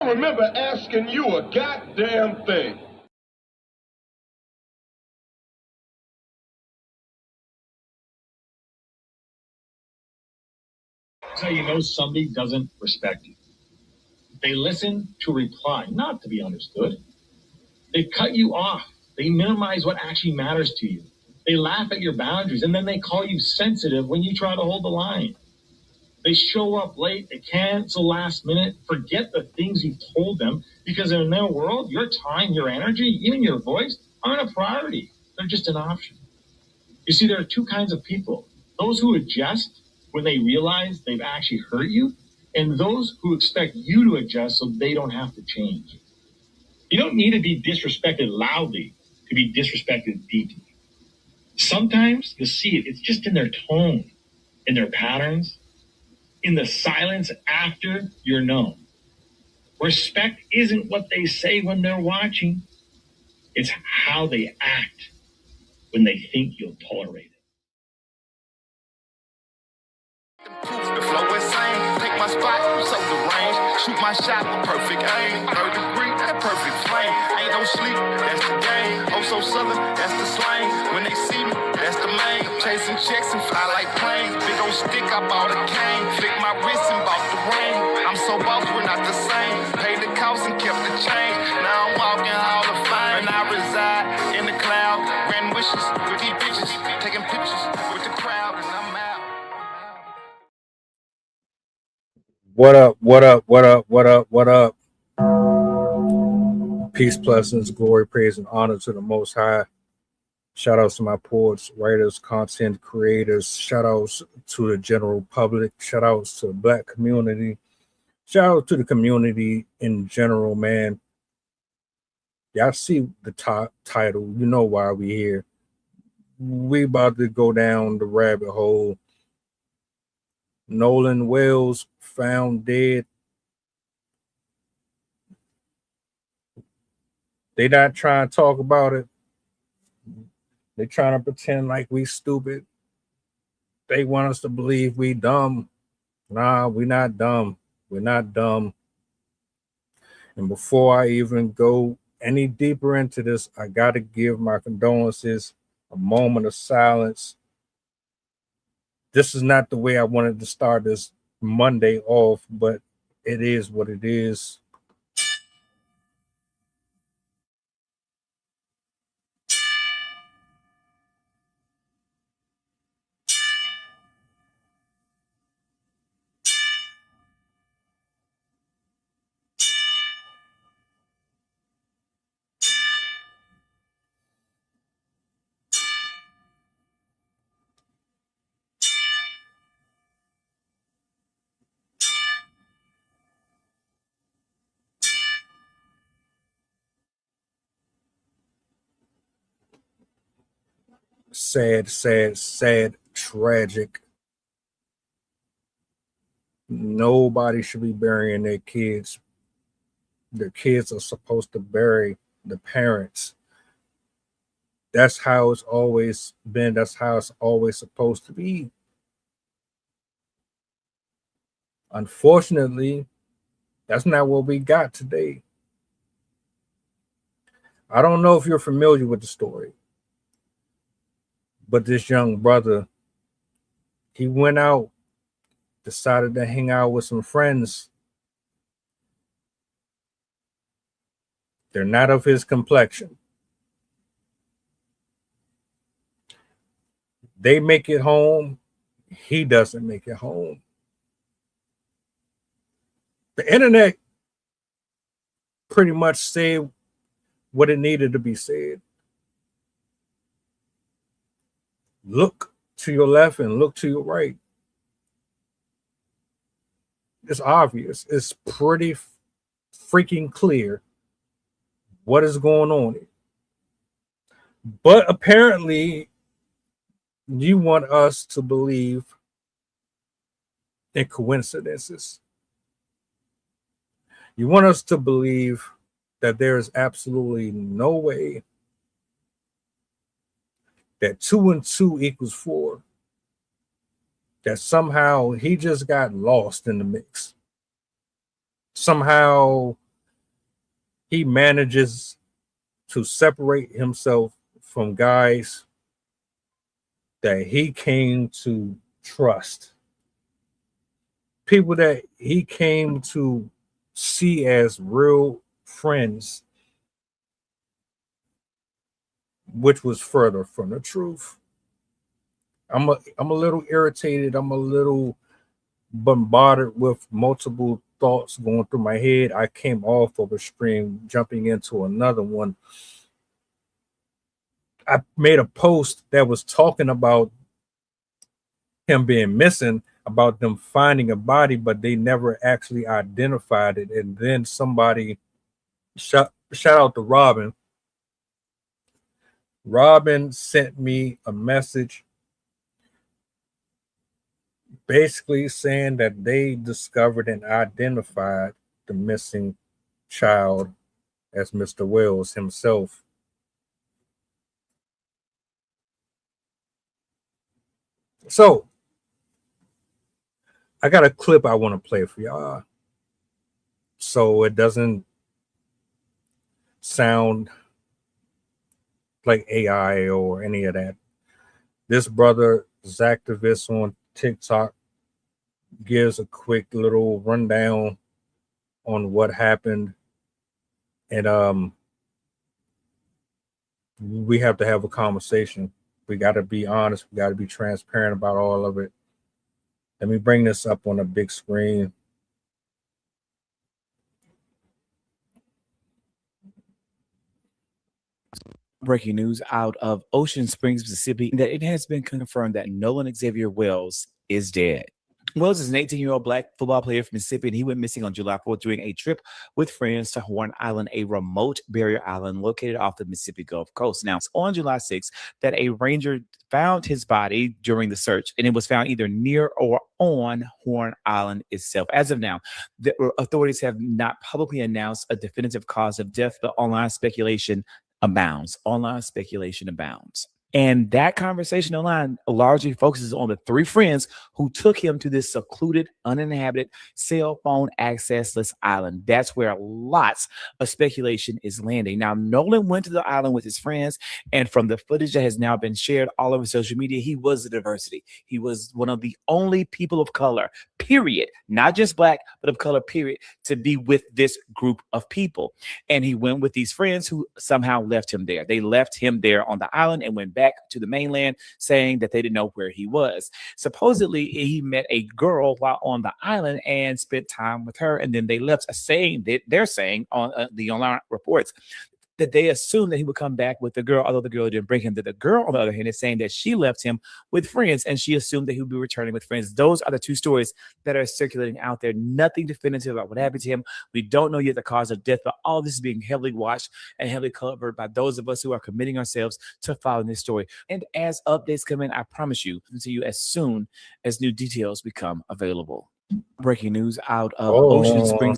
don't remember asking you a goddamn thing. That's how you know somebody doesn't respect you. They listen to reply, not to be understood. They cut you off. They minimize what actually matters to you. They laugh at your boundaries, and then they call you sensitive when you try to hold the line. They show up late, they cancel last minute, forget the things you've told them, because in their world, your time, your energy, even your voice aren't a priority. They're just an option. You see, there are two kinds of people. Those who adjust when they realize they've actually hurt you, and those who expect you to adjust so they don't have to change. You don't need to be disrespected loudly to be disrespected deeply. Sometimes you'll see it. It's just in their tone, in their patterns, in the silence after you're known. Respect isn't what they say when they're watching. It's how they act when they think you'll tolerate it. The flow insane, take my spot, so the range, shoot my shot with perfect aim, 3rd degree, that perfect flame, ain't no sleep, that's the game, oh so southern, that's the slang, when they see me, that's the main, chasing checks and fly like planes, big old stick, I bought a cane, flick my wrist and bought the ring, I'm so boss, we're not the same, paid the cost and kept the change, now I'm walking Hall of Fame, and I reside in the cloud, grand wishes, with these bitches, taking pictures with the crowd, and I'm out. What up, what up, what up, what up, what up? Peace, blessings, glory, praise, and honor to the Most High. Shout outs to my poets, writers, content creators. Shout outs to the general public. Shout outs to the Black community. Shout out to the community in general, man. Y'all see the top title. You know why we here. We about to go down the rabbit hole. Nolan Wells found dead. They not trying to talk about it. They trying to pretend like we stupid. They want us to believe we dumb. Nah, we not dumb. We're not dumb. And before I even go any deeper into this, I got to give my condolences, a moment of silence. This is not the way I wanted to start this Monday off, but it is what it is. Sad, sad, sad, tragic. Nobody should be burying their kids. Their kids are supposed to bury the parents. That's how it's always been. That's how it's always supposed to be. Unfortunately, that's not what we got today. I don't know if you're familiar with the story, but this young brother, he went out, decided to hang out with some friends. They're not of his complexion. They make it home. He doesn't make it home. The internet pretty much said what it needed to be said. Look to your left and look to your right. It's obvious. It's pretty freaking clear what is going on here. But apparently, you want us to believe in coincidences. You want us to believe that there is absolutely no way that 2 and 2 equals 4. That somehow he just got lost in the mix. Somehow he manages to separate himself from guys that he came to trust, people that he came to see as real friends, which was further from the truth. I'm a little irritated. I'm a little bombarded with multiple thoughts going through my head. I came off of a stream, jumping into another one. I made a post that was talking about him being missing, about them finding a body, but they never actually identified it. And then somebody, shout out to Robin. Robin sent me a message basically saying that they discovered and identified the missing child as Mr. Wells himself. So I got a clip I want to play for y'all so it doesn't sound like AI or any of that. This brother is activist on TikTok, gives a quick little rundown on what happened, and we have to have a conversation. We got to be honest. We got to be transparent about all of it. Let me bring this up on a big screen. Breaking news out of Ocean Springs, Mississippi, that it has been confirmed that Nolan Xavier Wells is dead. Wells is an 18-year-old black football player from Mississippi, and he went missing on July 4th during a trip with friends to Horn Island, a remote barrier island located off the Mississippi Gulf Coast. Now, it's on July 6th that a ranger found his body during the search, and it was found either near or on Horn Island itself. As of now, the authorities have not publicly announced a definitive cause of death, but online speculation abounds. Online speculation abounds. And that conversation online largely focuses on the three friends who took him to this secluded, uninhabited, cell phone accessless island. That's where lots of speculation is landing. Now, Nolan went to the island with his friends, and from the footage that has now been shared all over social media, he was a diversity. He was one of the only people of color, period, not just black, but of color, period, to be with this group of people. And he went with these friends who somehow left him there. They left him there on the island and went back to the mainland, saying that they didn't know where he was. Supposedly, he met a girl while on the island and spent time with her, and then they left. They're saying on the online reports that they assumed that he would come back with the girl, although the girl didn't bring him. That the girl, on the other hand, is saying that she left him with friends, and she assumed that he would be returning with friends. Those are the two stories that are circulating out there. Nothing definitive about what happened to him. We don't know yet the cause of death, but all this is being heavily watched and heavily covered by those of us who are committing ourselves to following this story. And as updates come in, I promise you, I'll see you as soon as new details become available. Breaking news out of Ocean Springs.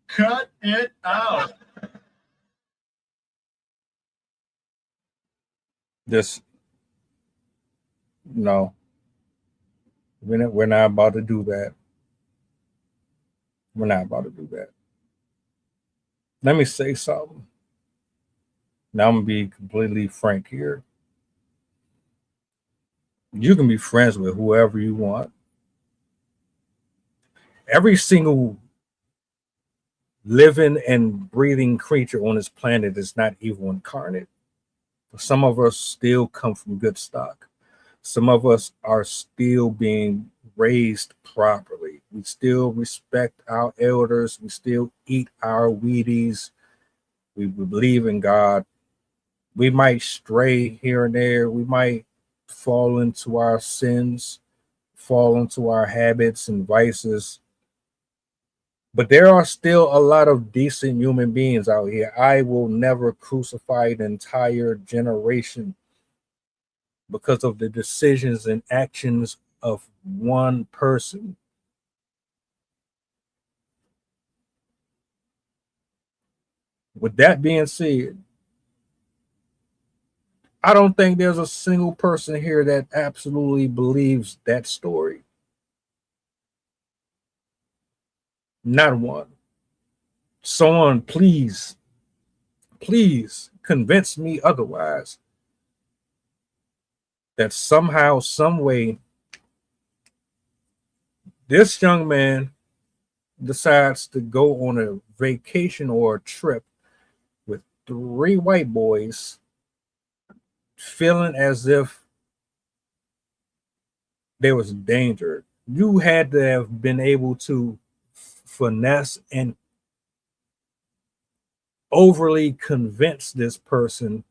Cut it out. This, no, we're not about to do that. We're not about to do that. Let me say something. Now I'm gonna be completely frank here. You can be friends with whoever you want. Every single living and breathing creature on this planet is not evil incarnate. Some of us still come from good stock. Some of us are still being raised properly. We still respect our elders. We still eat our Wheaties. We believe in God. We might stray here and there. We might fall into our sins, fall into our habits and vices. But there are still a lot of decent human beings out here. I will never crucify an entire generation because of the decisions and actions of one person. With that being said, I don't think there's a single person here that absolutely believes that story. Not one. Someone, please convince me otherwise. That somehow, some way, this young man decides to go on a vacation or a trip with 3 white boys, feeling as if there was danger. You had to have been able to finesse and overly convince this person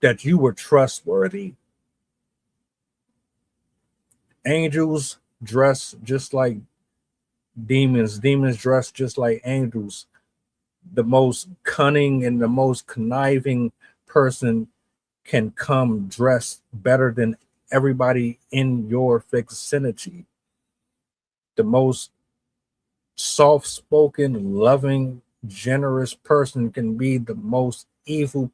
that you were trustworthy. Angels dress just like demons. Demons dress just like angels. The most cunning and the most conniving person can come dressed better than everybody in your vicinity. The most soft-spoken, loving, generous person can be the most evil.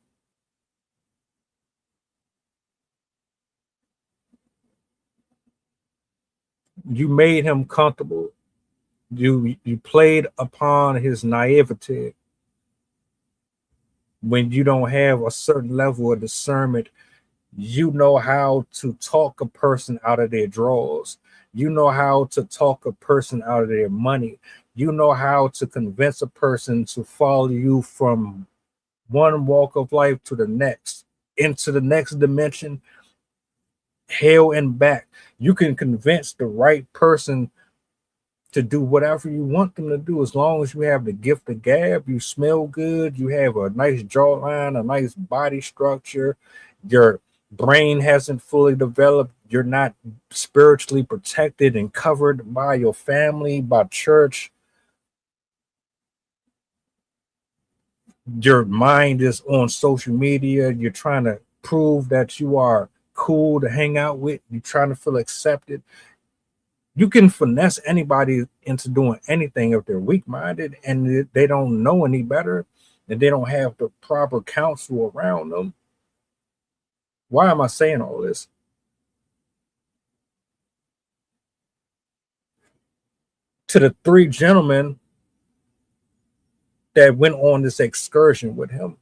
You made him comfortable. You played upon his naivete. When you don't have a certain level of discernment, you know how to talk a person out of their drawers. You know how to talk a person out of their money. You know how to convince a person to follow you from one walk of life to the next, into the next dimension, hell and back. You can convince the right person to do whatever you want them to do, as long as you have the gift of gab, you smell good, you have a nice jawline, a nice body structure, your brain hasn't fully developed, you're not spiritually protected and covered by your family, by church. Your mind is on social media, you're trying to prove that you are cool to hang out with, you're trying to feel accepted. You can finesse anybody into doing anything if they're weak-minded and they don't know any better and they don't have the proper counsel around them. Why am I saying all this? To the 3 gentlemen that went on this excursion with him,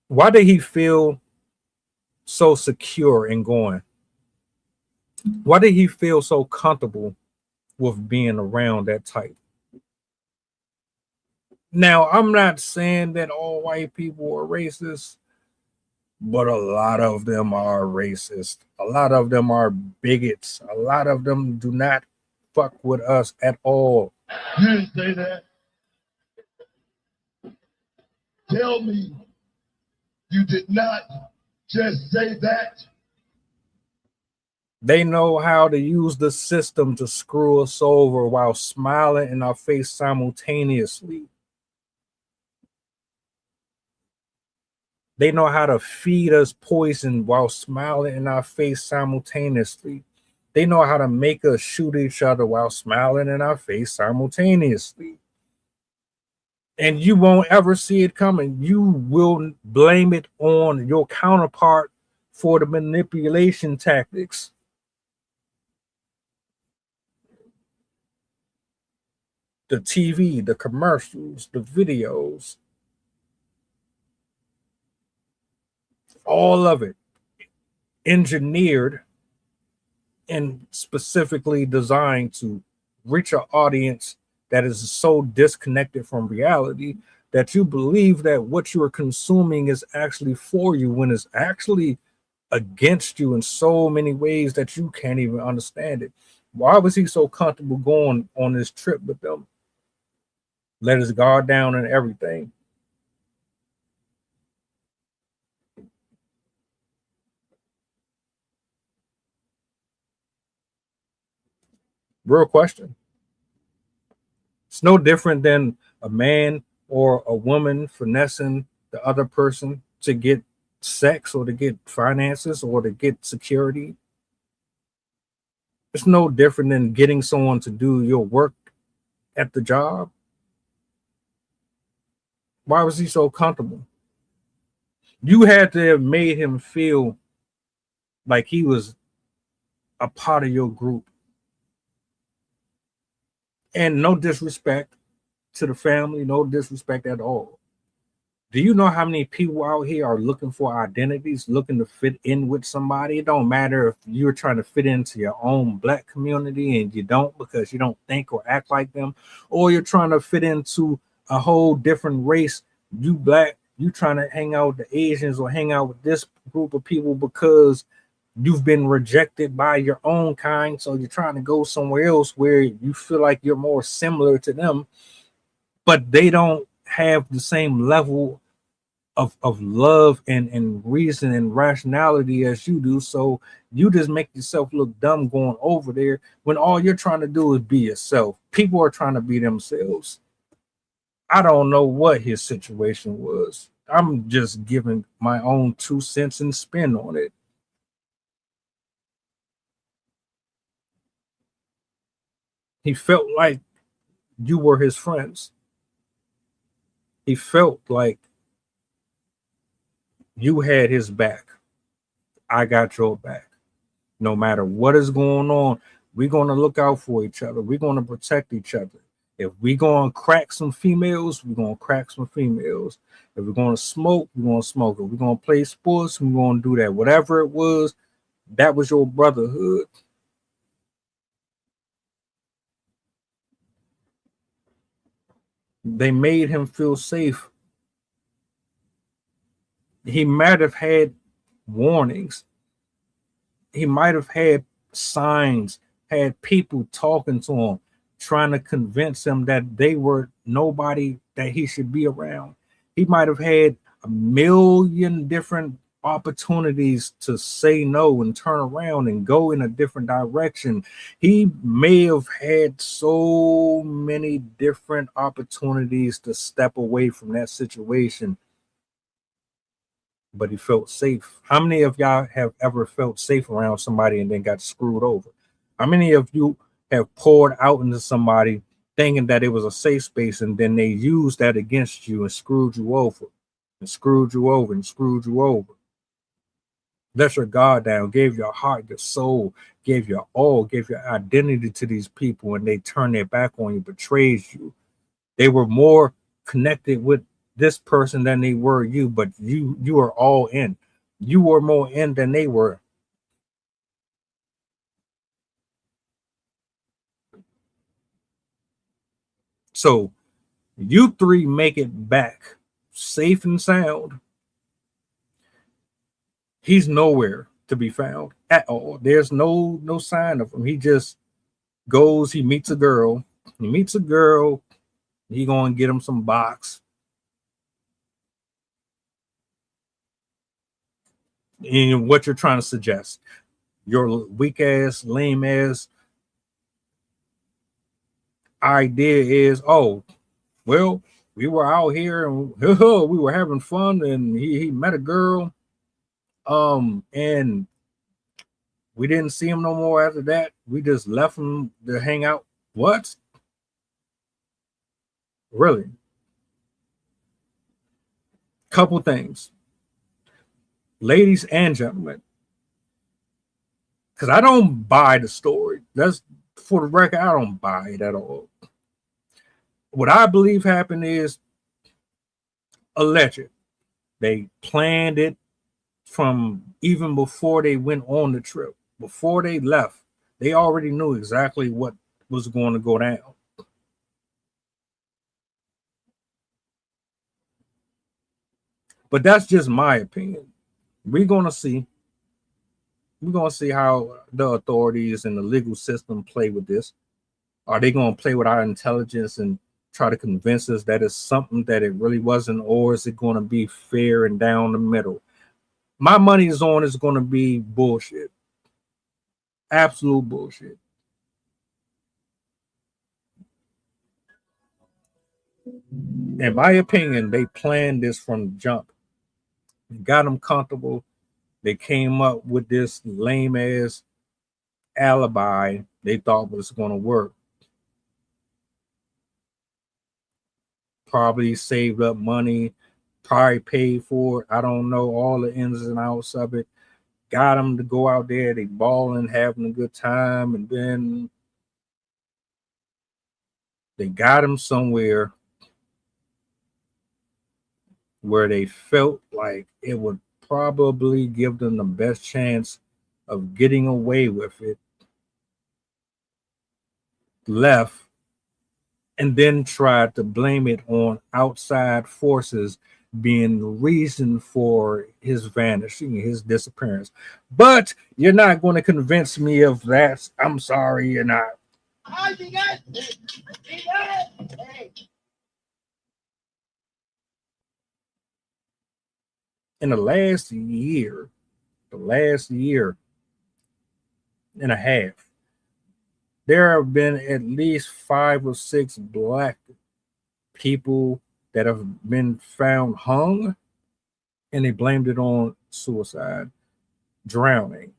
why did he feel so secure in going? Why did he feel so comfortable with being around that type? Now, I'm not saying that all white people are racist, but a lot of them are racist. A lot of them are bigots. A lot of them do not fuck with us at all. You didn't say that. Tell me you did not just say that. They know how to use the system to screw us over while smiling in our face simultaneously. They know how to feed us poison while smiling in our face simultaneously. They know how to make us shoot each other while smiling in our face simultaneously. And you won't ever see it coming. You will blame it on your counterpart for the manipulation tactics. The TV, the commercials, the videos, all of it engineered and specifically designed to reach an audience that is so disconnected from reality that you believe that what you are consuming is actually for you when it's actually against you in so many ways that you can't even understand it. Why was he so comfortable going on this trip with them? Let his guard down and everything. Real question. It's no different than a man or a woman finessing the other person to get sex or to get finances or to get security. It's no different than getting someone to do your work at the job. Why was he so comfortable? You had to have made him feel like he was a part of your group. And no disrespect to the family, no disrespect at all. Do you know how many people out here are looking for identities, looking to fit in with somebody? It don't matter if you're trying to fit into your own black community and you don't because you don't think or act like them, or you're trying to fit into a whole different race. You black, you trying to hang out with the Asians or hang out with this group of people because you've been rejected by your own kind. So you're trying to go somewhere else where you feel like you're more similar to them, but they don't have the same level of love and reason and rationality as you do. So you just make yourself look dumb going over there when all you're trying to do is be yourself. People are trying to be themselves. I don't know what his situation was. I'm just giving my own 2 cents and spin on it. He felt like you were his friends. He felt like you had his back. I got your back. No matter what is going on, we're going to look out for each other. We're going to protect each other. If we're going to crack some females, we're going to crack some females. If we're going to smoke, we're going to smoke. If we're going to play sports, we're going to do that. Whatever it was, that was your brotherhood. They made him feel safe. He might have had warnings. He might have had signs, had people talking to him, trying to convince him that they were nobody that he should be around. He might have had a million different opportunities to say no and turn around and go in a different direction. He may have had so many different opportunities to step away from that situation, but he felt safe. How many of y'all have ever felt safe around somebody and then got screwed over? How many of you have poured out into somebody thinking that it was a safe space and then they used that against you and screwed you over and screwed you over and screwed you over? Let your guard down, gave your heart, your soul, gave your all, gave your identity to these people, and they turned their back on you, betrayed you. They were more connected with this person than they were you, but you are all in. You were more in than they were. So you three make it back safe and sound. He's nowhere to be found at all. There's no sign of him. He just goes, he meets a girl. He gonna get him some box. And what you're trying to suggest, your weak ass, lame ass idea is, oh, well, we were out here and we were having fun, and he met a girl, and we didn't see him no more after that. We just left him to hang out. What? Really? Couple things, ladies and gentlemen, because I don't buy the story. That's for the record. I don't buy it at all. What I believe happened is alleged. They planned it from even before they went on the trip. Before they left, they already knew exactly what was going to go down. But that's just my opinion. We're going to see. We're going to see how the authorities and the legal system play with this. Are they going to play with our intelligence and try to convince us that it's something that it really wasn't, or is it going to be fair and down the middle? My money is on it's going to be bullshit. Absolute bullshit. In my opinion, they planned this from the jump. They got them comfortable. They came up with this lame ass alibi they thought was going to work. Probably saved up money, probably paid for it. I don't know all the ins and outs of it. Got them to go out there, they balling, having a good time, and then They got him somewhere where they felt like it would probably give them the best chance of getting away with it, left, and then tried to blame it on outside forces being the reason for his vanishing, his disappearance. But you're not going to convince me of that. I'm sorry, you're not. In the last year and a half, there have been at least 5 or 6 black people that have been found hung, and they blamed it on suicide, drowning.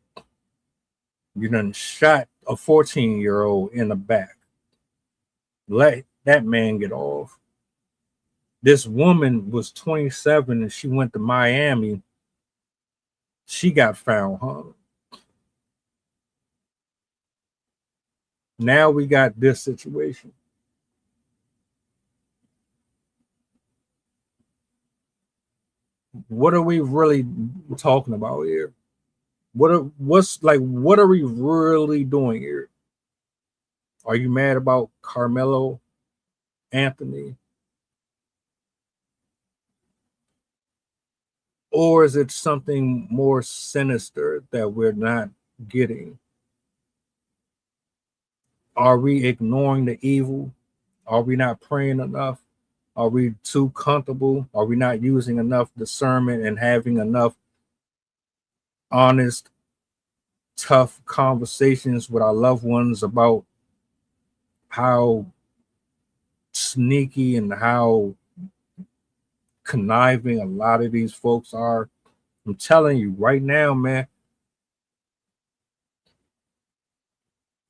You done shot a 14-year-old in the back. Let that man get off. This woman was 27 and she went to Miami. She got found hung. Now we got this situation. What are we really talking about here? What are we really doing here? Are you mad about Carmelo Anthony? Or is it something more sinister that we're not getting? Are we ignoring the evil? Are we not praying enough? Are we too comfortable? Are we not using enough discernment and having enough honest, tough conversations with our loved ones about how sneaky and how conniving a lot of these folks are? I'm telling you right now, man,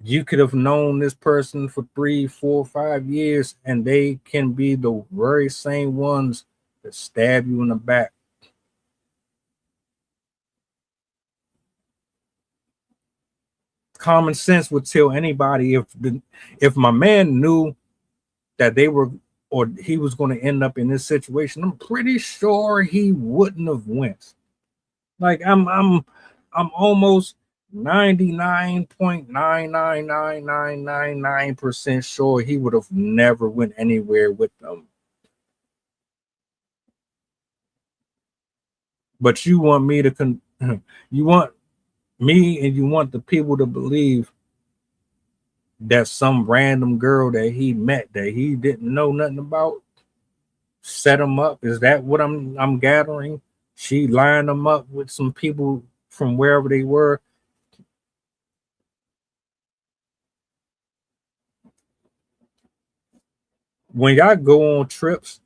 you could have known this person for 3, 4, 5 years, and they can be the very same ones that stab you in the back. Common sense would tell anybody, if my man knew that they were, or he was going to end up in this situation, I'm pretty sure he wouldn't have went. Like I'm almost 99.99999% sure he would have never went anywhere with them. But you want me to you want me and you want the people to believe that some random girl that he met that he didn't know nothing about set him up? Is that what I'm gathering? She lined them up with some people from wherever they were. When y'all go on trips,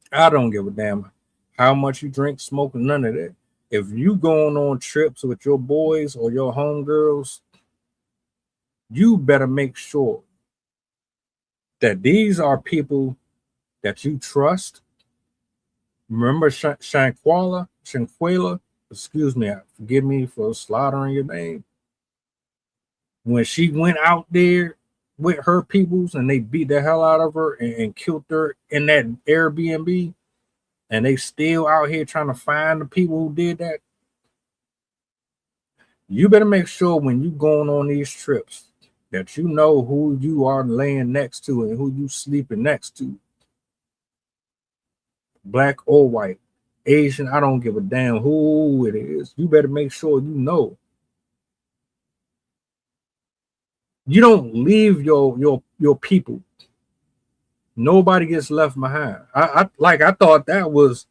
I don't give a damn how much you drink, smoke, none of that. If you going on trips with your boys or your homegirls, you better make sure that these are people that you trust. Remember Shanquella, excuse me, forgive me for slaughtering your name. When she went out there with her peoples and they beat the hell out of her and killed her in that Airbnb, and they still out here trying to find the people who did that. You better make sure when you going on these trips that you know who you are laying next to and who you sleeping next to. Black or white, Asian, I don't give a damn who it is. You better make sure you know. You don't leave your people. Nobody gets left behind. I thought that was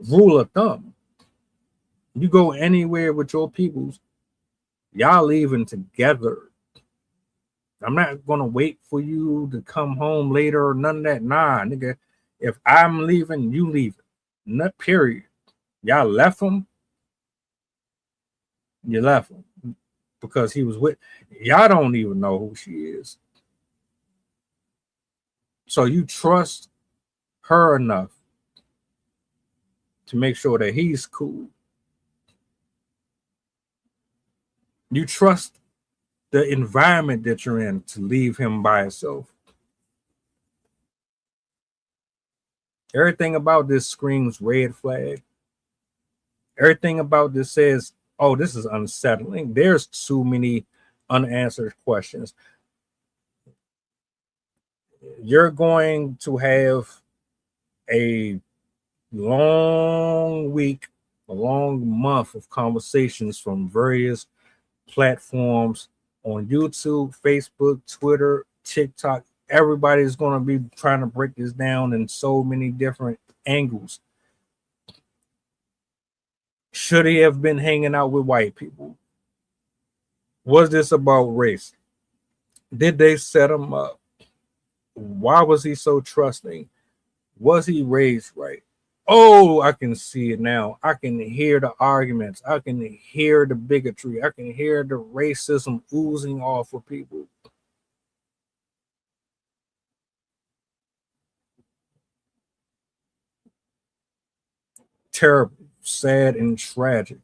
rule of thumb. You go anywhere with your peoples, y'all leaving together. I'm not gonna wait for you to come home later or none of that. Nah, nigga. If I'm leaving, you leaving. Not period. Y'all left him. You left him because he was with. Y'all don't even know who she is. So you trust her enough to make sure that he's cool. You trust the environment that you're in to leave him by himself. Everything about this screams red flag. Everything about this says, oh, this is unsettling. There's too many unanswered questions. You're going to have a long week, a long month of conversations from various platforms on YouTube, Facebook, Twitter, TikTok. Everybody's going to be trying to break this down in so many different angles. Should he have been hanging out with white people? Was this about race? Did they set him up? Why was he so trusting? Was he raised right? Oh, I can see it now. I can hear the arguments. I can hear the bigotry. I can hear the racism oozing off of people. Terrible, sad, and tragic.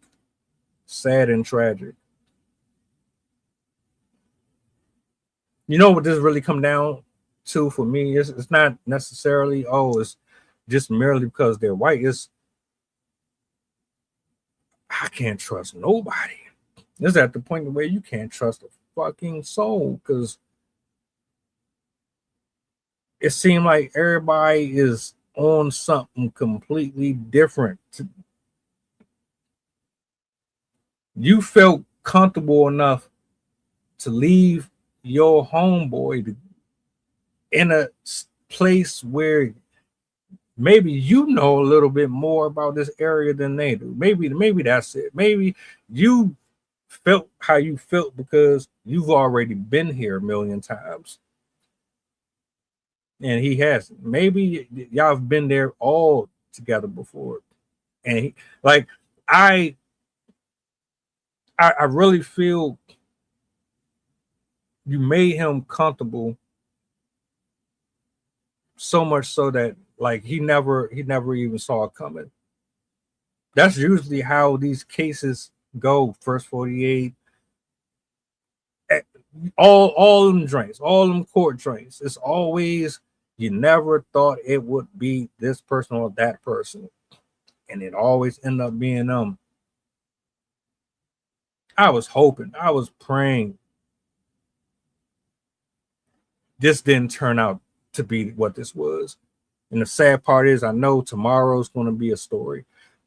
Sad and tragic. You know what this really come down to for me? It's not necessarily, oh, it's just merely because they're white. It's I can't trust nobody. It's at the point where you can't trust a fucking soul, because it seemed like everybody is on something completely different. You felt comfortable enough to leave your homeboy in a place where maybe you know a little bit more about this area than they do. Maybe that's it. Maybe you felt how you felt because you've already been here a million times, and he hasn't. Maybe y'all have been there all together before, and he, like I really feel you made him comfortable so much so that like he never even saw it coming. That's usually how these cases go. First 48, all them drinks, all them court drinks. It's always you never thought it would be this person or that person, and it always end up being them. I was hoping, I was praying this didn't turn out to be what this was. And the sad part is I know tomorrow's going to be a story.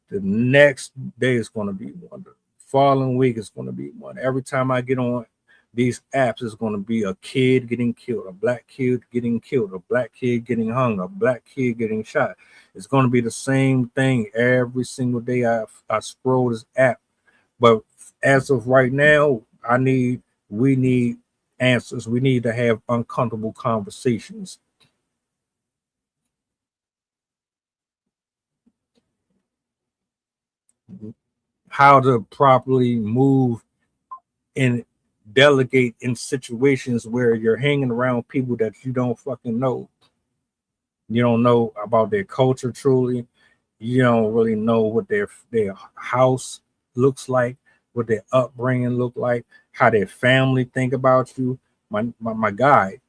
The next day is going to be one. The following week is going to be one. Every time I get on these apps, it's going to be a kid getting killed, a black kid getting killed, a black kid getting hung, a black kid getting shot. It's going to be the same thing every single day I scroll this app. But as of right now, we need answers. We need to have uncomfortable conversations. How to properly move and delegate in situations where you're hanging around people that you don't fucking know. You don't know about their culture truly. You don't really know what their house looks like, what their upbringing look like, how their family think about you. My guy,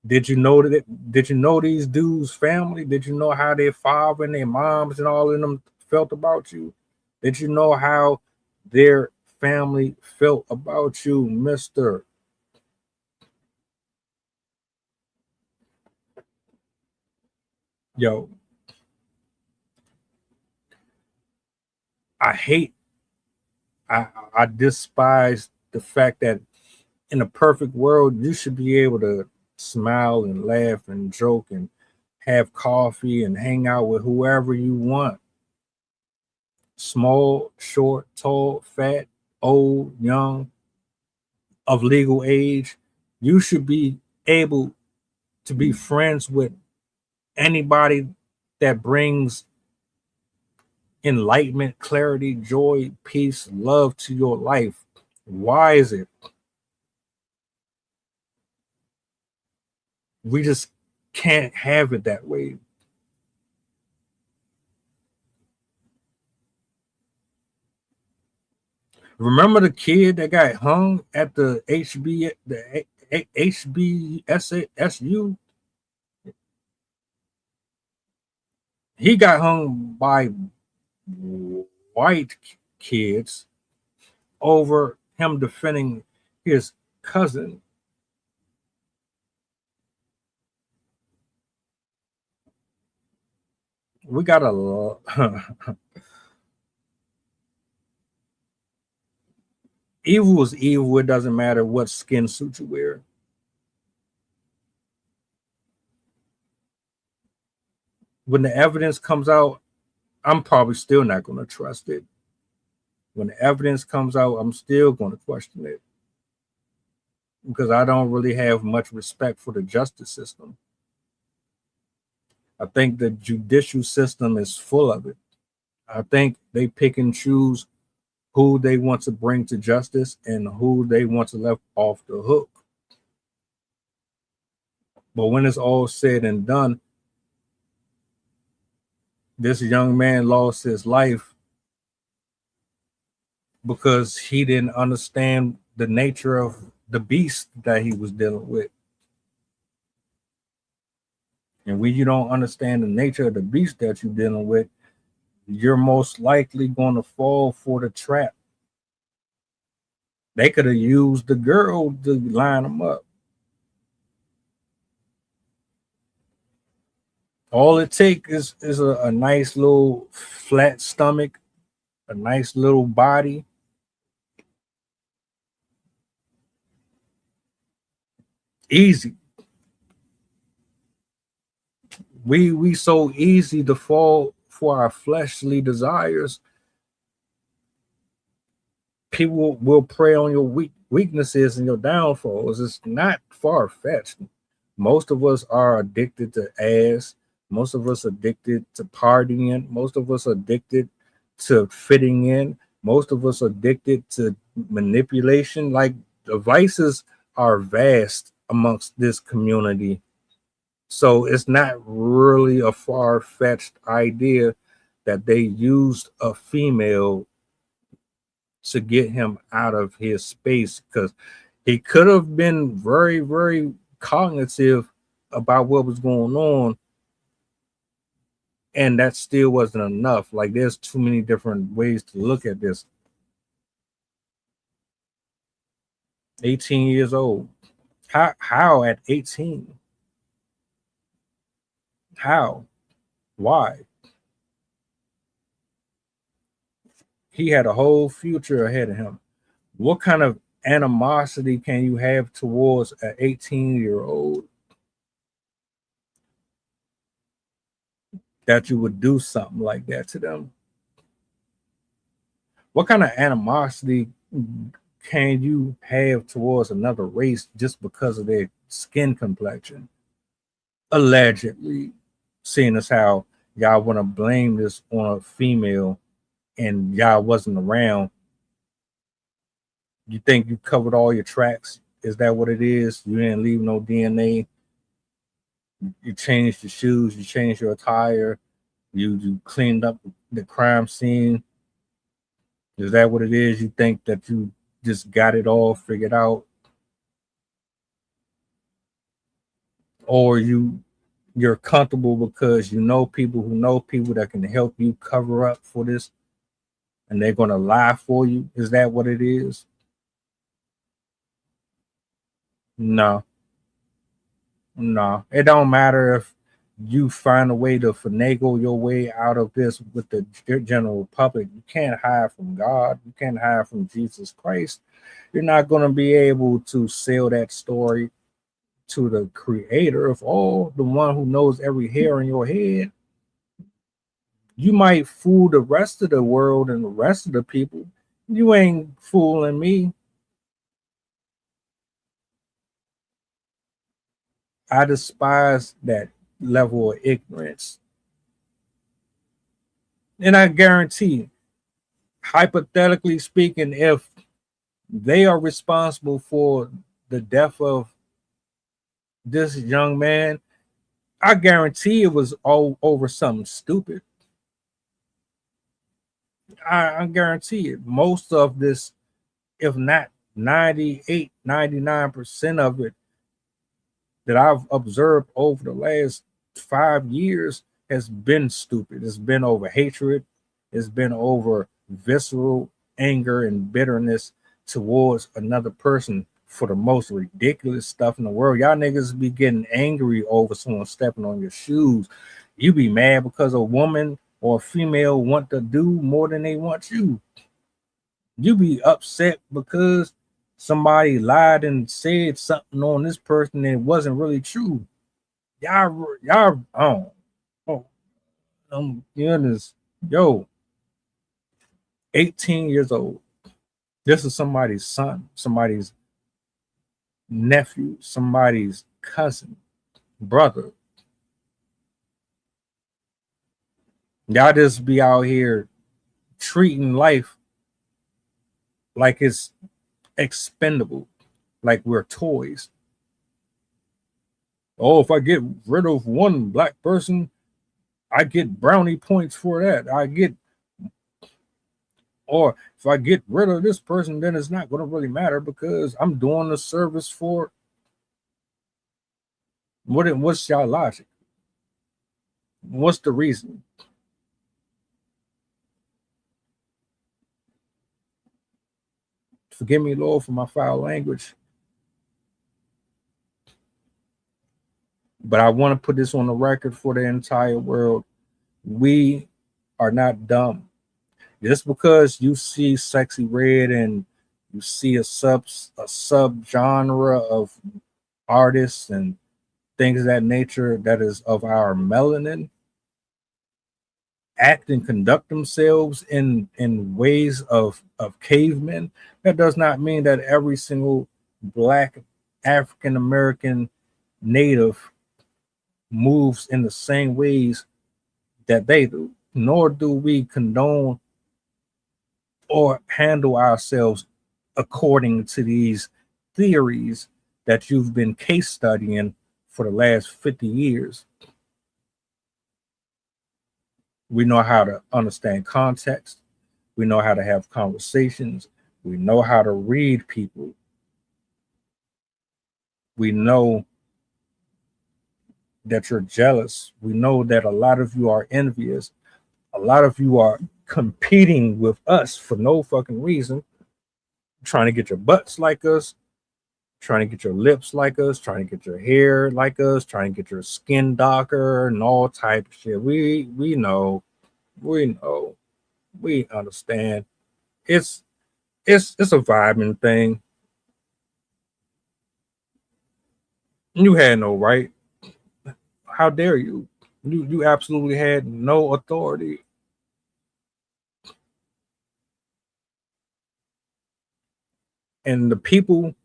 did you know these dudes' family? Did you know how their father and their moms and all of them felt about you? Did you know how their family felt about you, mister? Yo, I despise the fact that in a perfect world, you should be able to smile and laugh and joke and have coffee and hang out with whoever you want. Small, short, tall, fat, old, young, of legal age. You should be able to be friends with anybody that brings enlightenment, clarity, joy, peace, love to your life. Why is it we just can't have it that way? Remember the kid that got hung at the HBSU? He got hung by white kids over him defending his cousin. We got a evil is evil. It doesn't matter what skin suit you wear. When the evidence comes out, I'm probably still not going to trust it. When the evidence comes out, I'm still going to question it because I don't really have much respect for the justice system. I think the judicial system is full of it. I think they pick and choose who they want to bring to justice and who they want to let off the hook. But when it's all said and done, this young man lost his life because he didn't understand the nature of the beast that he was dealing with. And when you don't understand the nature of the beast that you're dealing with, you're most likely going to fall for the trap. They could have used the girl to line them up. All it takes is a nice little flat stomach, a nice little body. Easy. We so easy to fall for our fleshly desires. People will prey on your weaknesses and your downfalls. It's not far-fetched. Most of us are addicted to ass. Most of us addicted to partying. Most of us addicted to fitting in. Most of us addicted to manipulation. Like, the vices are vast amongst this community. So it's not really a far-fetched idea that they used a female to get him out of his space, because he could have been very, very cognitive about what was going on, and that still wasn't enough. Like, there's too many different ways to look at this. 18 years old. How at 18? How? Why? He had a whole future ahead of him. What kind of animosity can you have towards an 18-year-old that you would do something like that to them? What kind of animosity can you have towards another race just because of their skin complexion? Allegedly, seeing as how y'all want to blame this on a female and y'all wasn't around. You think you covered all your tracks? Is that what it is? You didn't leave no DNA. You changed your shoes. You changed your attire. You cleaned up the crime scene. Is that what it is? You think that you just got it all figured out? Or you're comfortable because you know people who know people that can help you cover up for this, and they're going to lie for you? Is that what it is? No. It don't matter if you find a way to finagle your way out of this with the general public. You can't hide from God. You can't hide from Jesus Christ. You're not going to be able to sell that story to the creator of all, the one who knows every hair in your head. You might fool the rest of the world and the rest of the people. You ain't fooling me. I despise that level of ignorance. And I guarantee, hypothetically speaking, if they are responsible for the death of this young man, I guarantee it was all over something stupid. I guarantee it. Most of this if not 98, 99% of it that I've observed over the last 5 years has been stupid. It's been over hatred. It's been over visceral anger and bitterness towards another person for the most ridiculous stuff in the world. Y'all niggas be getting angry over someone stepping on your shoes. You be mad because a woman or a female want to do more than they want you. You be upset because somebody lied and said something on this person and it wasn't really true. Y'all, goodness, yo, 18 years old. This is somebody's son, somebody's nephew, somebody's cousin, brother. Y'all just be out here treating life like it's expendable, like we're toys. Oh, if I get rid of one black person, I get brownie points for that. Or if I get rid of this person, then it's not going to really matter because I'm doing the service for. What's y'all logic? What's the reason? Forgive me, Lord, for my foul language. But I want to put this on the record for the entire world. We are not dumb. Just because you see Sexy Red and you see a sub genre of artists and things of that nature that is of our melanin act and conduct themselves in ways of cavemen, that does not mean that every single black African American native moves in the same ways that they do, nor do we condone or handle ourselves according to these theories that you've been case studying for the last 50 years. We know how to understand context. We know how to have conversations. We know how to read people. We know that you're jealous. We know that a lot of you are envious. A lot of you are competing with us for no fucking reason, trying to get your butts like us, trying to get your lips like us, trying to get your hair like us, trying to get your skin darker and all type of shit. We know, we understand. It's a vibing thing. You had no right. How dare you? You absolutely had no authority. And the people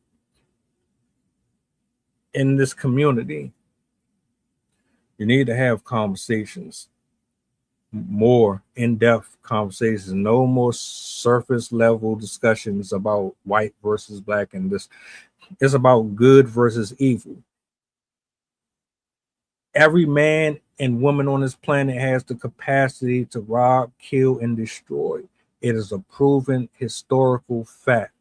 in this community, you need to have conversations, more in-depth conversations, no more surface level discussions about white versus black, and this is about good versus evil. Every man and woman on this planet has the capacity to rob, kill, and destroy. It is a proven historical fact.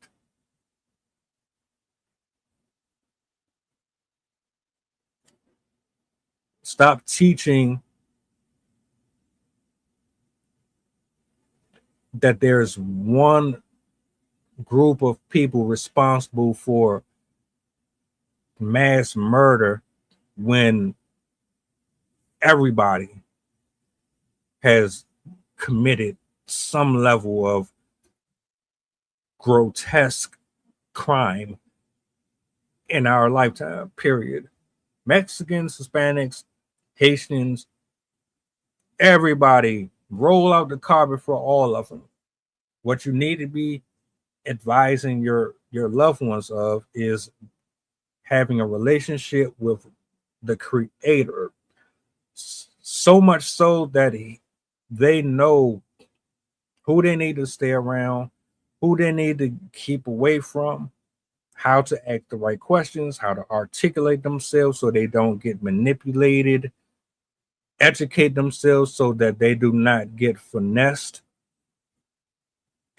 Stop teaching that there's one group of people responsible for mass murder when everybody has committed some level of grotesque crime in our lifetime, period. Mexicans, Hispanics, Haitians, everybody, roll out the carpet for all of them. What you need to be advising your loved ones of is having a relationship with the Creator, so much so that they know who they need to stay around, who they need to keep away from, how to ask the right questions, how to articulate themselves so they don't get manipulated, educate themselves so that they do not get finessed,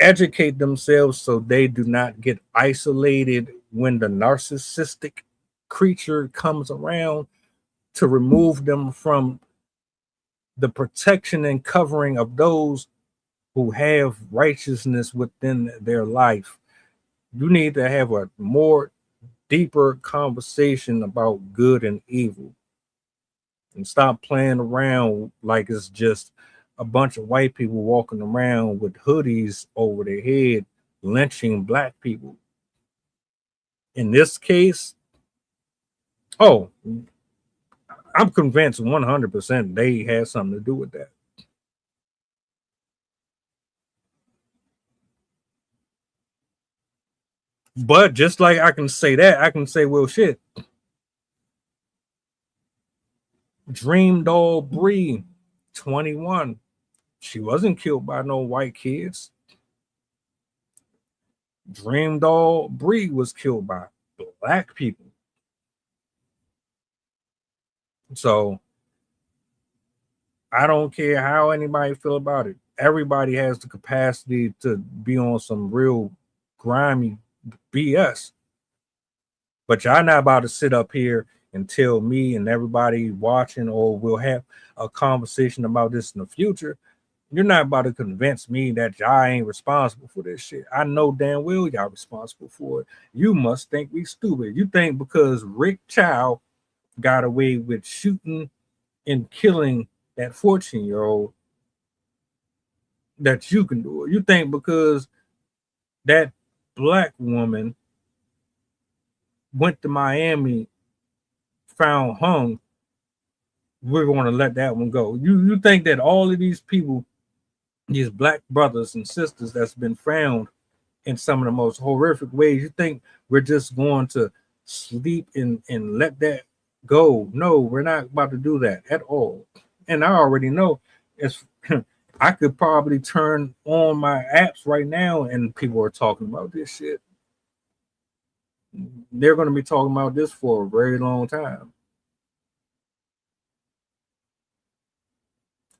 educate themselves so they do not get isolated when the narcissistic creature comes around, to remove them from the protection and covering of those who have righteousness within their life. You need to have a more deeper conversation about good and evil, and stop playing around like it's just a bunch of white people walking around with hoodies over their head lynching black people. In this case, oh, I'm convinced 100% they had something to do with that. But just like I can say that, I can say, well, shit, Dream Doll Bree, 21, she wasn't killed by no white kids. Dream Doll Bree was killed by black people. So I don't care how anybody feel about it. Everybody has the capacity to be on some real grimy BS. But y'all not about to sit up here and tell me and everybody watching, or we'll have a conversation about this in the future. You're not about to convince me that y'all ain't responsible for this shit. I know damn well y'all responsible for it. You must think we stupid. You think because Rick Chow got away with shooting and killing that 14-year-old that you can do it. You think because that black woman went to Miami, found hung, we're going to let that one go. You think that all of these people, these black brothers and sisters that's been found in some of the most horrific ways, you think we're just going to sleep and let that go? No, we're not about to do that at all. And I already know it's I could probably turn on my apps right now and people are talking about this shit. They're going to be talking about this for a very long time.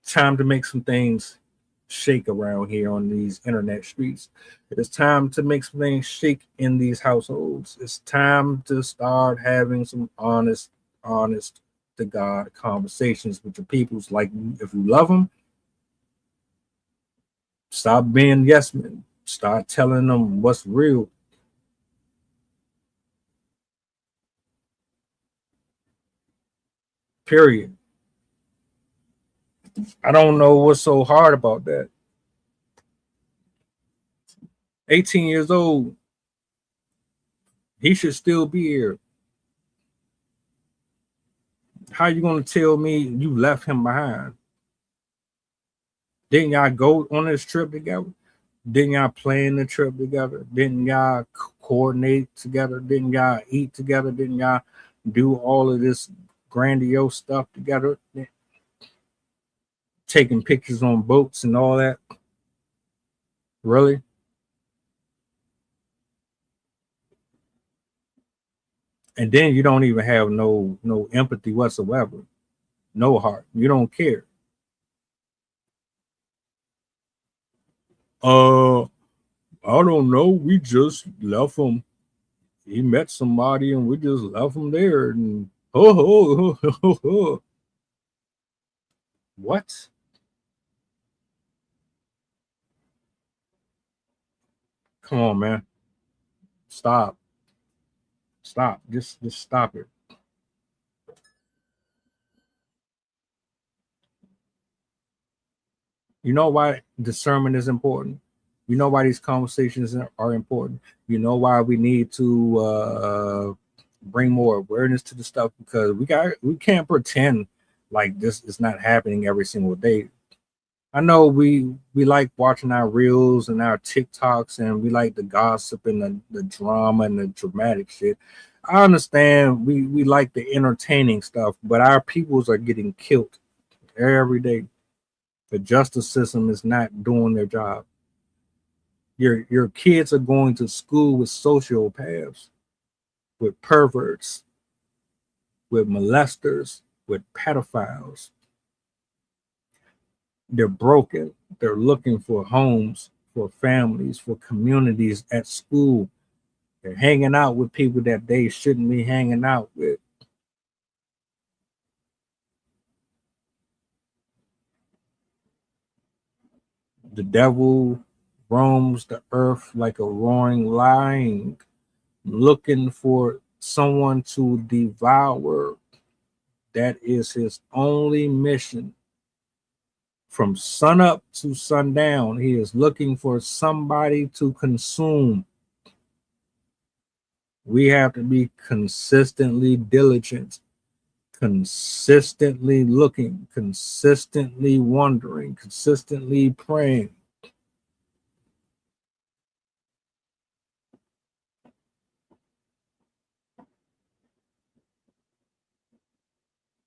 Time to make some things shake around here on these internet streets. It's time to make some things shake in these households. It's time to start having some honest to God conversations with your peoples. Like, if you love them, stop being yes men. Start telling them what's real. Period. I don't know what's so hard about that. 18 years old. He should still be here. How you gonna tell me you left him behind? Didn't y'all go on this trip together? Didn't y'all plan the trip together? Didn't y'all coordinate together? Didn't y'all eat together? Didn't y'all do all of this grandiose stuff together? Taking pictures on boats and all that? Really? And then you don't even have no empathy whatsoever, no heart. You don't care. I don't know. We just left him. He met somebody and we just left him there. And what? Come on, man. Stop. Just stop it. You know why discernment is important? You know why these conversations are important? You know why we need to bring more awareness to the stuff, because we can't pretend like this is not happening every single day. I know we like watching our reels and our TikToks, and we like the gossip and the drama and the dramatic shit. I understand we like the entertaining stuff, but our peoples are getting killed every day. The justice system is not doing their job. Your kids are going to school with sociopaths, with perverts, with molesters, with pedophiles. They're broken. They're looking for homes for families, for communities at school. They're hanging out with people that they shouldn't be hanging out with. The devil roams the earth like a roaring lion, looking for someone to devour. That is his only mission. From sunup to sundown, he is looking for somebody to consume. We have to be consistently diligent, consistently looking, consistently wondering, consistently praying.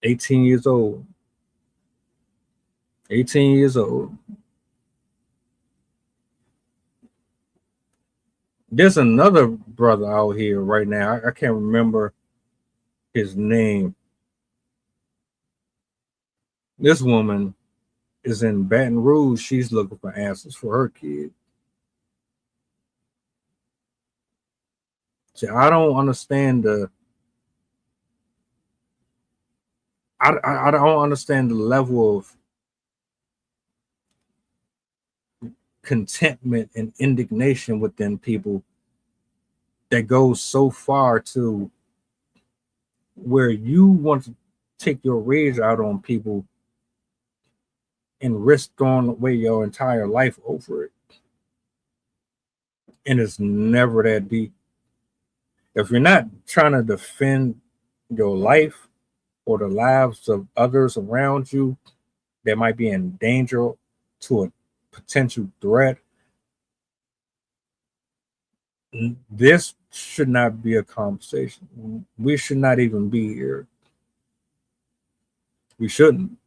"18 years old. 18 years old. There's another brother out here right now. I can't remember his name. This woman is in Baton Rouge. She's looking for answers for her kid. See, I don't understand I don't understand the level of contentment and indignation within people that goes so far to where you want to take your rage out on people and risk throwing away your entire life over it. And it's never that deep. If you're not trying to defend your life or the lives of others around you that might be in danger to a potential threat, this should not be a conversation. We should not even be here. We shouldn't.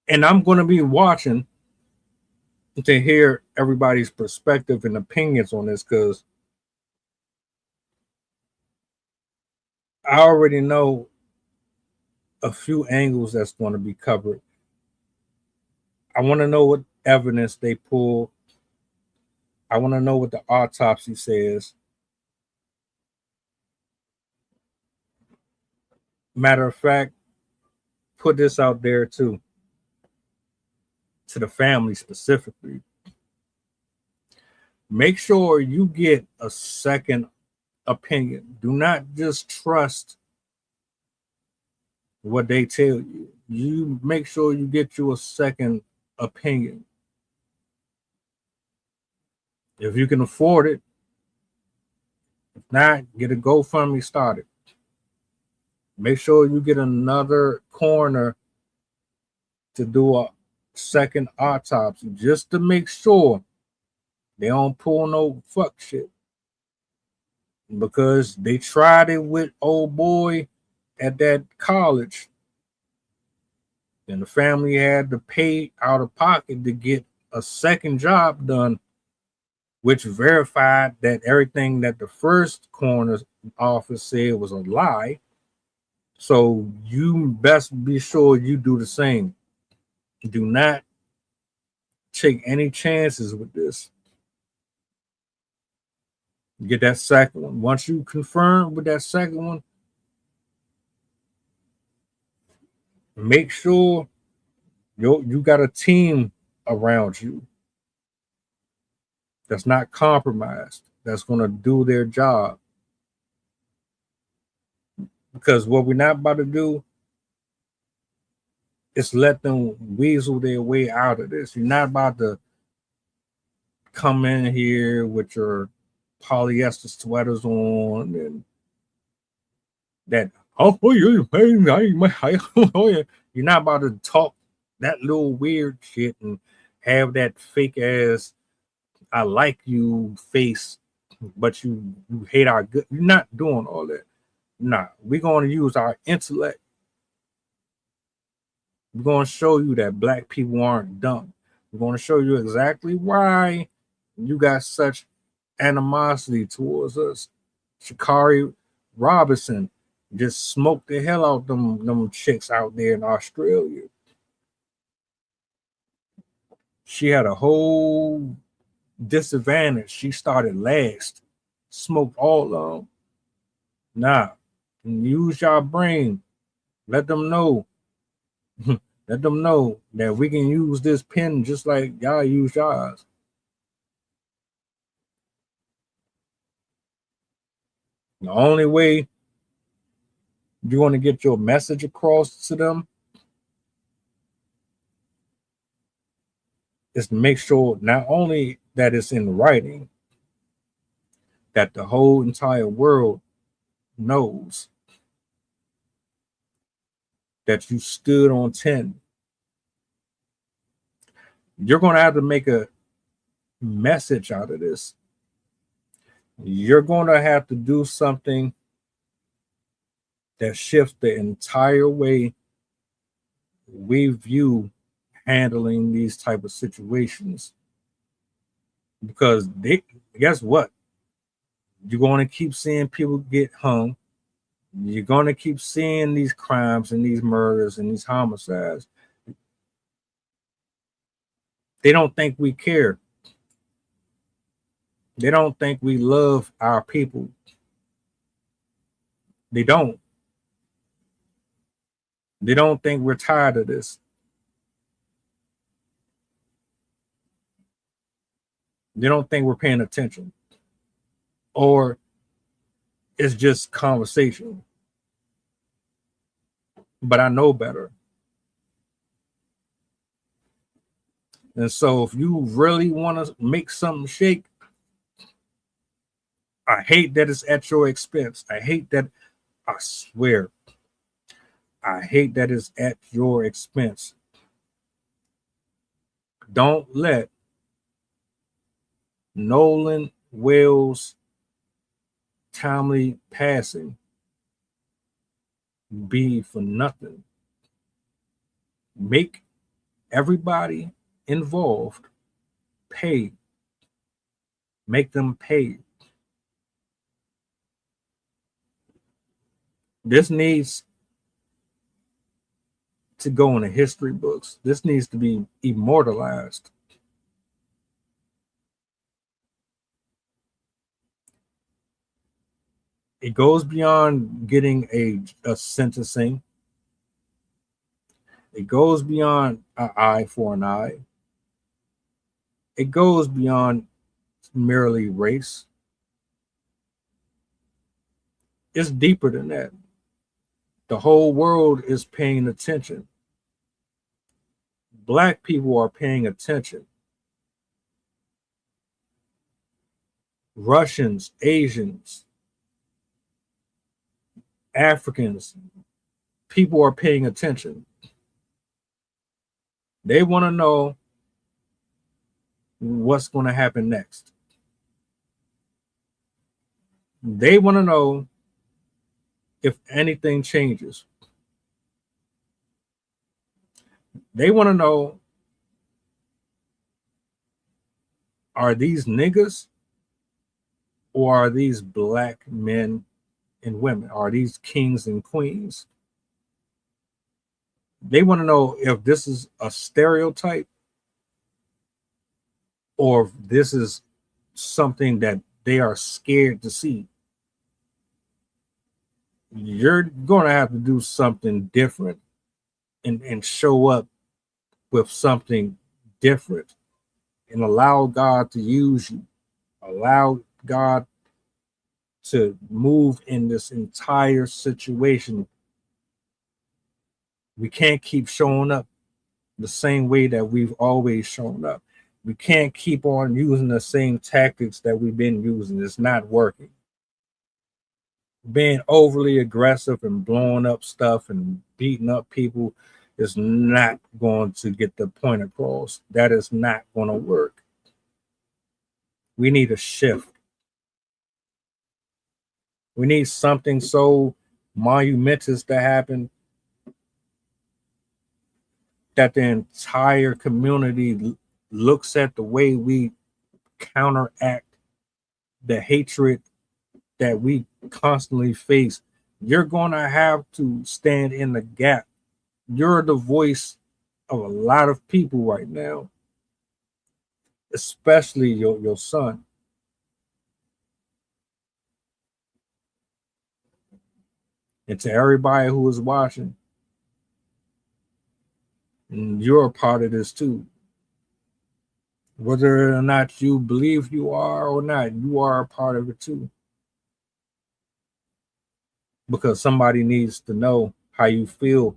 And I'm going to be watching to hear everybody's perspective and opinions on this, because I already know a few angles that's going to be covered. I want to know what evidence they pull. I want to know what the autopsy says. Matter of fact, put this out there too, to the family specifically. Make sure you get a second opinion. Do not just trust what they tell you. You make sure you get you a second opinion. If you can afford it. If not, get a GoFundMe started. Make sure you get another coroner to do a second autopsy, just to make sure they don't pull no fuck shit. Because they tried it with old boy at that college, and the family had to pay out of pocket to get a second job done, which verified that everything that the first coroner's office said was a lie. So you best be sure you do the same. Do not take any chances with this. Get that second one. Once you confirm with that second one, make sure you got a team around you that's not compromised, that's going to do their job. Because what we're not about to do is let them weasel their way out of this. You're not about to come in here with your polyester sweaters on and that, you're not about to talk that little weird shit and have that fake ass I like you face, but you hate our good. You're not doing all that. Nah, we're going to use our intellect. We're going to show you that black people aren't dumb. We're going to show you exactly why you got such animosity towards us. Sha'Carri Robinson just smoked the hell out them chicks out there in Australia. She had a whole disadvantage. She started last, smoked all of them. Nah, use your brain. Let them know. Let them know that we can use this pen just like y'all use yours. The only way you want to get your message across to them is to make sure not only that it's in writing, that the whole entire world knows that you stood on 10. You're going to have to make a message out of this. You're going to have to do something that shifts the entire way we view handling these type of situations. Because guess what? You're going to keep seeing people get hung. You're going to keep seeing these crimes and these murders and these homicides. They don't think we care. They don't think we love our people. They don't. They don't think we're tired of this. They don't think we're paying attention. Or it's just conversation. But I know better. And so if you really want to make something shake, I hate that it's at your expense. I hate that, I swear, I hate that it's at your expense. Don't let Nolan Wells' timely passing be for nothing. Make everybody involved pay. Make them pay. This needs to go in the history books. This needs to be immortalized. It goes beyond getting a sentencing. It goes beyond an eye for an eye. It goes beyond merely race. It's deeper than that. The whole world is paying attention. Black people are paying attention. Russians, Asians, Africans, people are paying attention. They want to know what's going to happen next. They want to know if anything changes. They want to know, are these niggas or are these black men and women? Are these kings and queens? They want to know if this is a stereotype or if this is something that they are scared to see. You're going to have to do something different and show up with something different and allow God to use you. Allow God to move in this entire situation. We can't keep showing up the same way that we've always shown up. We can't keep on using the same tactics that we've been using. It's not working. Being overly aggressive and blowing up stuff and beating up people is not going to get the point across. That is not going to work. We need a shift. We need something so monumentous to happen that the entire community looks at the way we counteract the hatred that we constantly face. You're going to have to stand in the gap. You're the voice of a lot of people right now. especially your son. And to everybody who is watching, you're a part of this too. Whether or not you believe you are or not, you are a part of it too. Because somebody needs to know how you feel.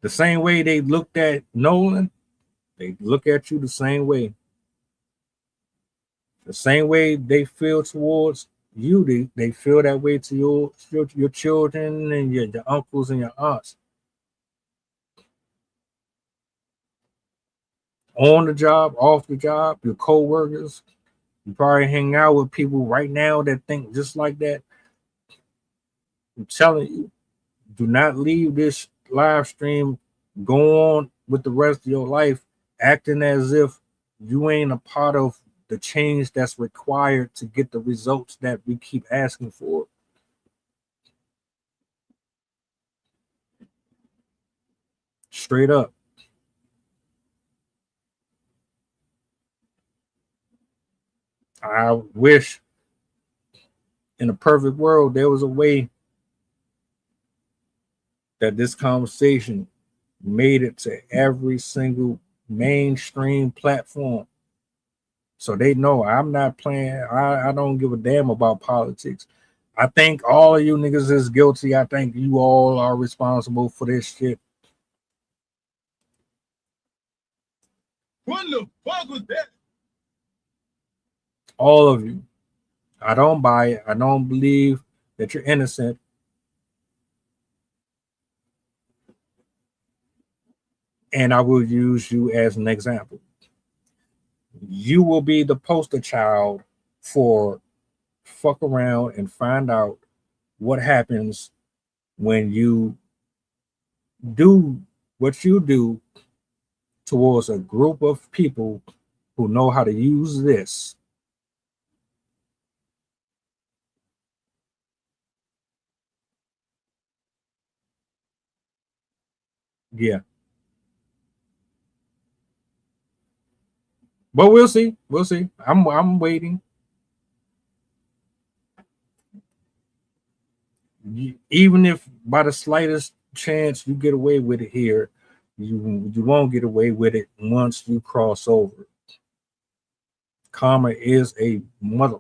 The same way they looked at Nolan, they look at you the same way. The same way they feel towards you, they feel that way to your children and your uncles and your aunts. On the job, off the job, your co-workers. You probably hang out with people right now that think just like that. I'm telling you, do not leave this live stream. Go on with the rest of your life acting as if you ain't a part of the change that's required to get the results that we keep asking for. Straight up. I wish in a perfect world there was a way that this conversation made it to every single mainstream platform. So they know I'm not playing. I don't give a damn about politics. I think all of you niggas is guilty. I think you all are responsible for this shit. What the fuck was that? All of you. I don't buy it. I don't believe that you're innocent. And I will use you as an example. You will be the poster child for fuck around and find out what happens when you do what you do towards a group of people who know how to use this. Yeah. But we'll see. We'll see. I'm waiting. Even if by the slightest chance you get away with it here, you won't get away with it once you cross over. Karma is a mother.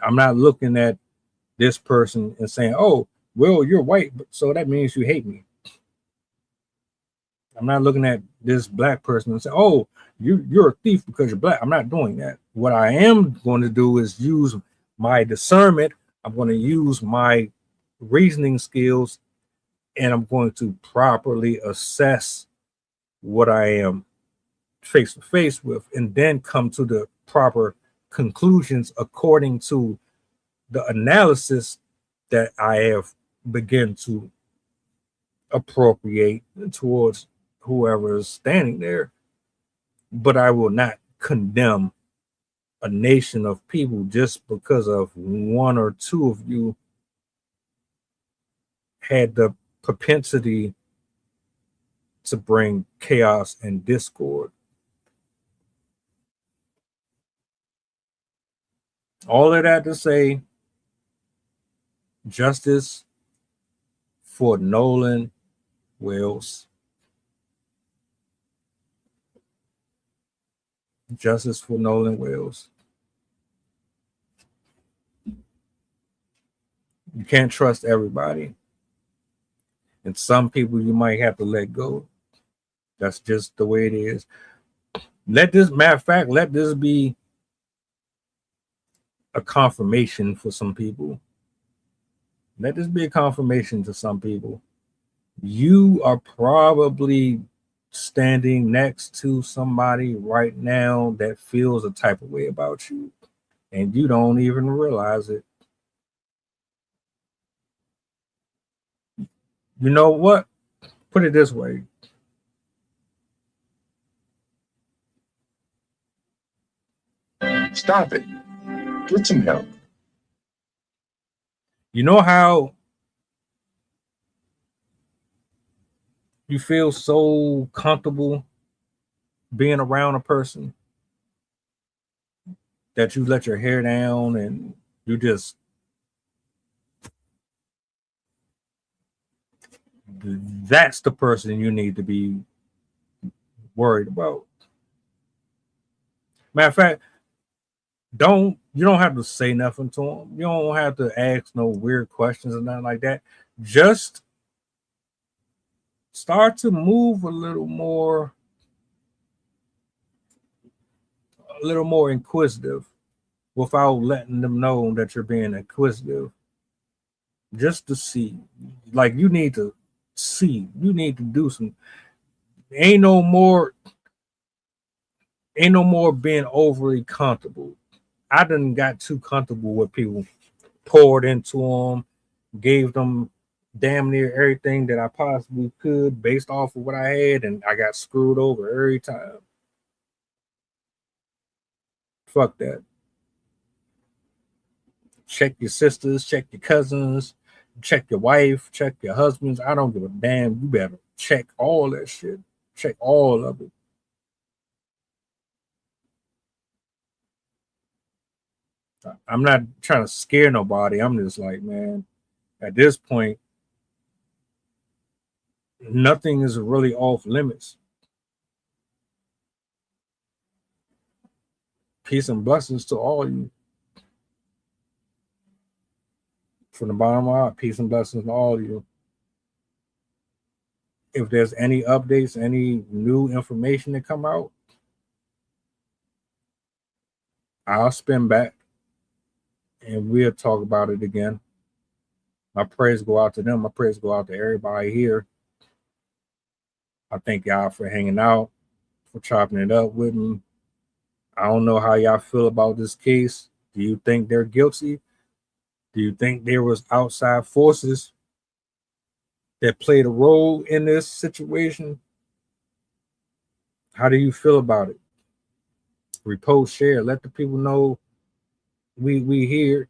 I'm not looking at this person and saying, oh, well, you're white, so that means you hate me. I'm not looking at this black person and say, oh, you're a thief because you're black. I'm not doing that. What I am going to do is use my discernment. I'm going to use my reasoning skills, and I'm going to properly assess what I am face to face with, and then come to the proper conclusions according to the analysis that I have begun to appropriate towards whoever is standing there. But I will not condemn a nation of people just because of one or two of you had the propensity to bring chaos and discord. All of that to say, justice for Nolan Wells. Justice for Nolan Wells. You can't trust everybody. And some people you might have to let go. That's just the way it is. Matter of fact, let this be a confirmation for some people. Let this be a confirmation to some people. You are probably standing next to somebody right now that feels a type of way about you, and you don't even realize it. You know what? Put it this way. Stop it. Get some help. You know how You feel so comfortable being around a person that you let your hair down and you just that's the person you need to be worried about. Matter of fact, you don't have to say nothing to them. You don't have to ask no weird questions or nothing like that. Just start to move a little more inquisitive without letting them know that you're being inquisitive. Just to see. Like, you need to see. You need to do some. Ain't no more being overly comfortable. I done got too comfortable with people, poured into them, gave them damn near everything that I possibly could based off of what I had, and I got screwed over every time. Fuck that. Check your sisters, check your cousins, check your wife, check your husbands. I don't give a damn. You better check all that shit. Check all of it. I'm not trying to scare nobody. I'm just like, man, at this point, nothing is really off limits. Peace and blessings to all you. From the bottom of my heart, peace and blessings to all of you. If there's any updates, any new information that come out, I'll spin back and we'll talk about it again. My prayers go out to them. My prayers go out to everybody here. I thank y'all for hanging out, for chopping it up with me. I don't know how y'all feel about this case. Do you think they're guilty? Do you think there was outside forces that played a role in this situation? How do you feel about it? Repost, share, let the people know we here.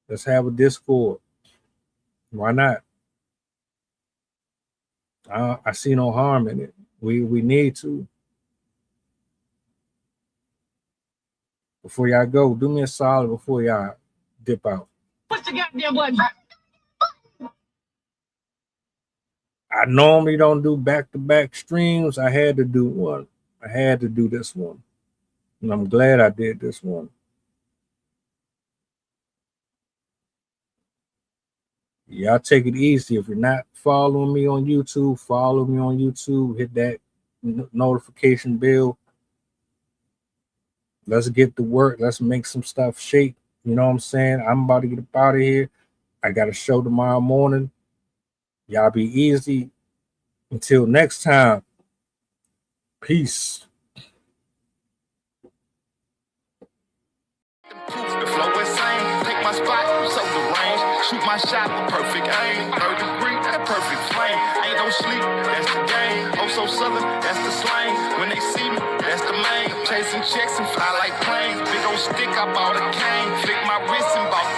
Let's have a Discord. Why not? I see no harm in it. We need to. Before y'all go, do me a solid before y'all dip out. What's the goddamn button? I normally don't do back-to-back streams. I had to do one. I had to do this one. And I'm glad I did this one. Y'all take it easy. If you're not following me on YouTube, follow me on YouTube. Hit that notification bell. Let's get to work. Let's make some stuff shake. You know what I'm saying? I'm about to get up out of here. I got a show tomorrow morning. Y'all be easy. Until next time. Peace. The flow insane, take my spot, so the range. Shoot my shot with perfect aim. 3rd degree, that perfect flame. Ain't no sleep, that's the game. Oh, so southern, that's the slang. When they see me, that's the main. Chasing checks and fly like planes. Big old stick, I bought a cane. Flick my wrist and bought